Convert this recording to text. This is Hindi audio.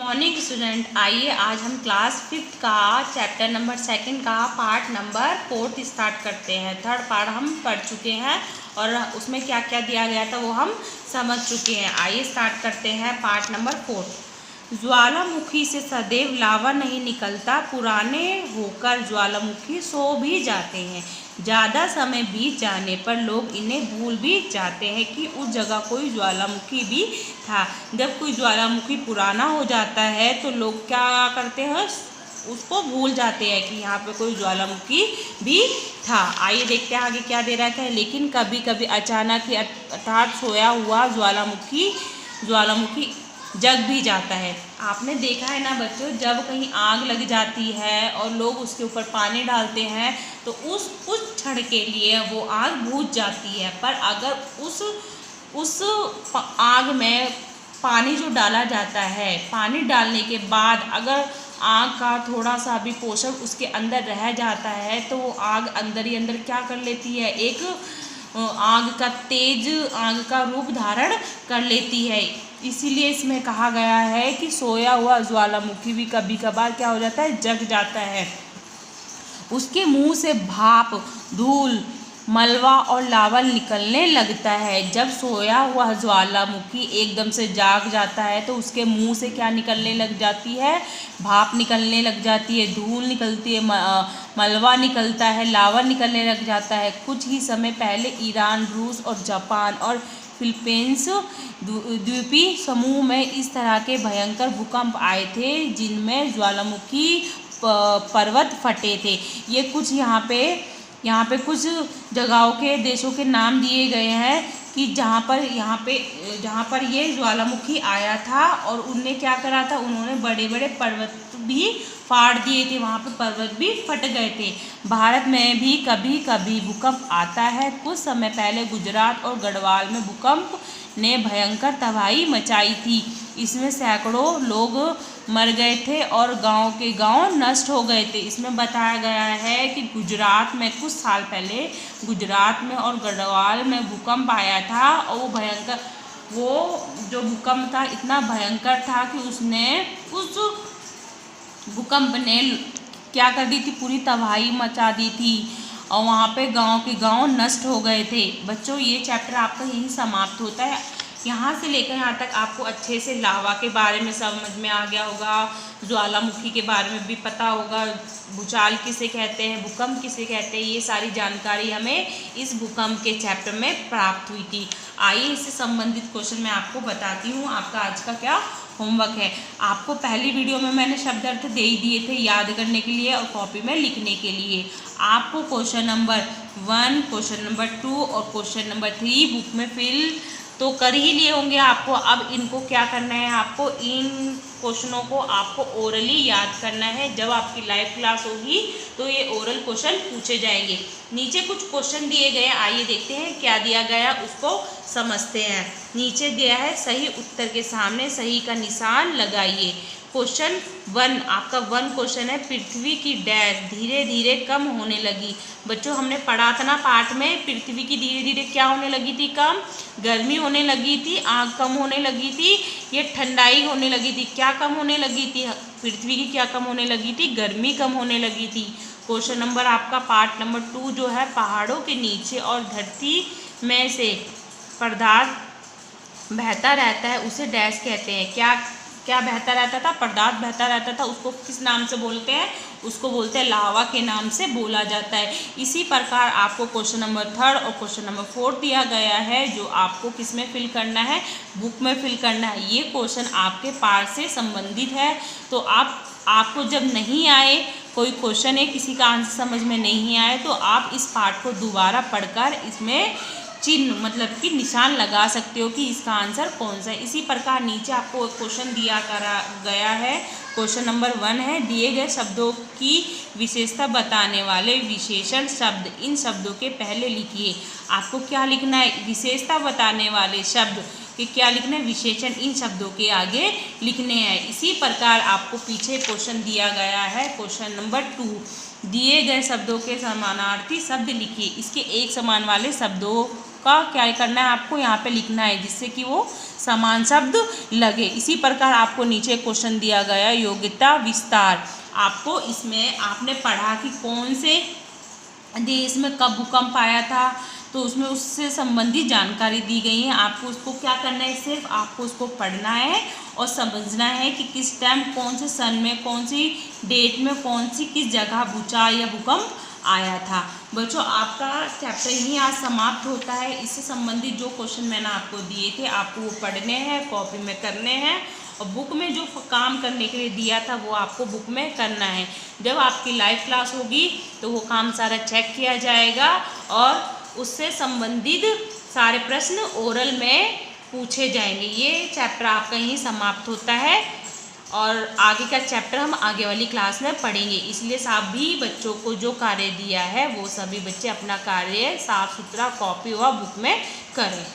मॉर्निंग स्टूडेंट, आइए आज हम क्लास 5th का चैप्टर नंबर 2 का पार्ट नंबर 4 स्टार्ट करते हैं। थर्ड पार्ट हम पढ़ चुके हैं और उसमें क्या क्या दिया गया था वो हम समझ चुके हैं। आइए स्टार्ट करते हैं पार्ट नंबर 4। ज्वालामुखी से सदैव लावा नहीं निकलता, पुराने होकर ज्वालामुखी सो भी जाते हैं। ज़्यादा समय बीत जाने पर लोग इन्हें भूल भी जाते हैं कि उस जगह कोई ज्वालामुखी भी था। जब कोई ज्वालामुखी पुराना हो जाता है तो लोग क्या करते हैं, उसको भूल जाते हैं कि यहाँ पे कोई ज्वालामुखी भी था। आइए देखते हैं आगे क्या दे रखा है। लेकिन कभी कभी अचानक ही अर्थात सोया हुआ ज्वालामुखी जग भी जाता है। आपने देखा है ना बच्चों, जब कहीं आग लग जाती है और लोग उसके ऊपर पानी डालते हैं तो उस कुछ क्षण के लिए वो आग बुझ जाती है, पर अगर उस आग में पानी जो डाला जाता है, पानी डालने के बाद अगर आग का थोड़ा सा भी पोषक उसके अंदर रह जाता है तो वो आग अंदर ही अंदर क्या कर लेती है, एक तेज आग का रूप धारण कर लेती है। इसीलिए इसमें कहा गया है कि सोया हुआ ज्वालामुखी भी कभी कभार क्या हो जाता है, जग जाता है। उसके मुंह से भाप, धूल, मलबा और लावा निकलने लगता है। जब सोया हुआ ज्वालामुखी एकदम से जाग जाता है तो उसके मुंह से क्या निकलने लग जाती है, भाप निकलने लग जाती है, धूल निकलती है, मलबा निकलता है, लावा निकलने लग जाता है। कुछ ही समय पहले ईरान, रूस और जापान और फिलीपींस द्वीपीय समूह में इस तरह के भयंकर भूकंप आए थे जिनमें ज्वालामुखी पर्वत फटे थे। ये कुछ यहाँ पे कुछ जगहों के देशों के नाम दिए गए हैं कि जहाँ पर ये ज्वालामुखी आया था और उनने क्या करा था, उन्होंने बड़े बड़े पर्वत भी फाड़ दिए थे, वहाँ पे पर्वत भी फट गए थे। भारत में भी कभी कभी भूकंप आता है। कुछ समय पहले गुजरात और गढ़वाल में भूकंप ने भयंकर तबाही मचाई थी। इसमें सैकड़ों लोग मर गए थे और गांव के गांव नष्ट हो गए थे। इसमें बताया गया है कि गुजरात में कुछ साल पहले गुजरात में और गढ़वाल में भूकंप आया था और वो जो भूकंप था इतना भयंकर था कि उस भूकंप ने क्या कर दी थी, पूरी तबाही मचा दी थी और वहाँ पे गांव के गांव नष्ट हो गए थे। बच्चों ये चैप्टर आपका यही समाप्त होता है। यहाँ से लेकर यहाँ तक आपको अच्छे से लावा के बारे में समझ में आ गया होगा, ज्वालामुखी के बारे में भी पता होगा, भूचाल किसे कहते हैं, भूकंप किसे कहते हैं, ये सारी जानकारी हमें इस भूकंप के चैप्टर में प्राप्त हुई थी। आइए इससे संबंधित क्वेश्चन मैं आपको बताती हूँ। आपका आज का क्या होमवर्क है। आपको पहली वीडियो में मैंने शब्द अर्थ दे ही दिए थे याद करने के लिए और कॉपी में लिखने के लिए। आपको क्वेश्चन नंबर 1, क्वेश्चन नंबर 2 और क्वेश्चन नंबर 3 बुक में फिल तो कर ही लिए होंगे। आपको अब इनको क्या करना है, आपको इन क्वेश्चनों को आपको ओरली याद करना है। जब आपकी लाइव क्लास होगी तो ये ओरल क्वेश्चन पूछे जाएंगे। नीचे कुछ क्वेश्चन दिए गए, आइए देखते हैं क्या दिया गया, उसको समझते हैं। नीचे दिया है सही उत्तर के सामने सही का निशान लगाइए। क्वेश्चन 1, आपका 1 क्वेश्चन है, पृथ्वी की डैश धीरे धीरे कम होने लगी। बच्चों हमने पढ़ा था ना पाठ में, पृथ्वी की धीरे धीरे क्या होने लगी थी, कम, गर्मी होने लगी थी, आग कम होने लगी थी, ये ठंडाई होने लगी थी। क्या कम होने लगी थी, पृथ्वी की क्या कम होने लगी थी, गर्मी कम होने लगी थी। क्वेश्चन नंबर आपका पार्ट नंबर 2 जो है, पहाड़ों के नीचे और धरती में से पदार्थ बहता रहता है उसे डैश कहते हैं। क्या बहता रहता था, पदार्थ बहता रहता था, उसको किस नाम से बोलते हैं, उसको बोलते हैं लावा के नाम से बोला जाता है। इसी प्रकार आपको क्वेश्चन नंबर 3 और क्वेश्चन नंबर 4 दिया गया है जो आपको किस में फिल करना है, बुक में फिल करना है। ये क्वेश्चन आपके पार्ट से संबंधित है। तो आपको जब नहीं आए कोई क्वेश्चन है, किसी का आंसर समझ में नहीं आए तो आप इस पार्ट को दोबारा पढ़कर इसमें चिन्ह मतलब कि निशान लगा सकते हो कि इसका आंसर कौन सा है। इसी प्रकार नीचे आपको एक क्वेश्चन दिया गया है। क्वेश्चन नंबर 1 है, दिए गए शब्दों की विशेषता बताने वाले विशेषण शब्द इन शब्दों के पहले लिखिए। आपको क्या लिखना है, विशेषता बताने वाले शब्द कि क्या लिखना है, विशेषण इन शब्दों के आगे लिखने हैं। इसी प्रकार आपको पीछे क्वेश्चन दिया गया है, क्वेश्चन नंबर 2, दिए गए शब्दों के समानार्थी शब्द लिखिए। इसके एक समान वाले शब्दों का क्या करना है, आपको यहाँ पे लिखना है जिससे कि वो समान शब्द लगे। इसी प्रकार आपको नीचे क्वेश्चन दिया गया योग्यता विस्तार। आपको इसमें आपने पढ़ा कि कौन से देश में कब भूकंप आया था, तो उसमें उससे संबंधित जानकारी दी गई है। आपको उसको क्या करना है, सिर्फ आपको उसको पढ़ना है और समझना है कि किस टाइम कौन से सन में कौन सी डेट में कौन सी किस जगह भूचाल या भूकंप आया था। बच्चों आपका चैप्टर यहीं आज समाप्त होता है। इससे संबंधित जो क्वेश्चन मैंने आपको दिए थे आपको वो पढ़ने हैं, कॉपी में करने हैं, और बुक में जो काम करने के लिए दिया था वो आपको बुक में करना है। जब आपकी लाइव क्लास होगी तो वो काम सारा चेक किया जाएगा और उससे संबंधित सारे प्रश्न ओरल में पूछे जाएंगे। ये चैप्टर आपका यहीं समाप्त होता है और आगे का चैप्टर हम आगे वाली क्लास में पढ़ेंगे। इसलिए सभी बच्चों को जो कार्य दिया है वो सभी बच्चे अपना कार्य साफ सुथरा कॉपी व बुक में करें।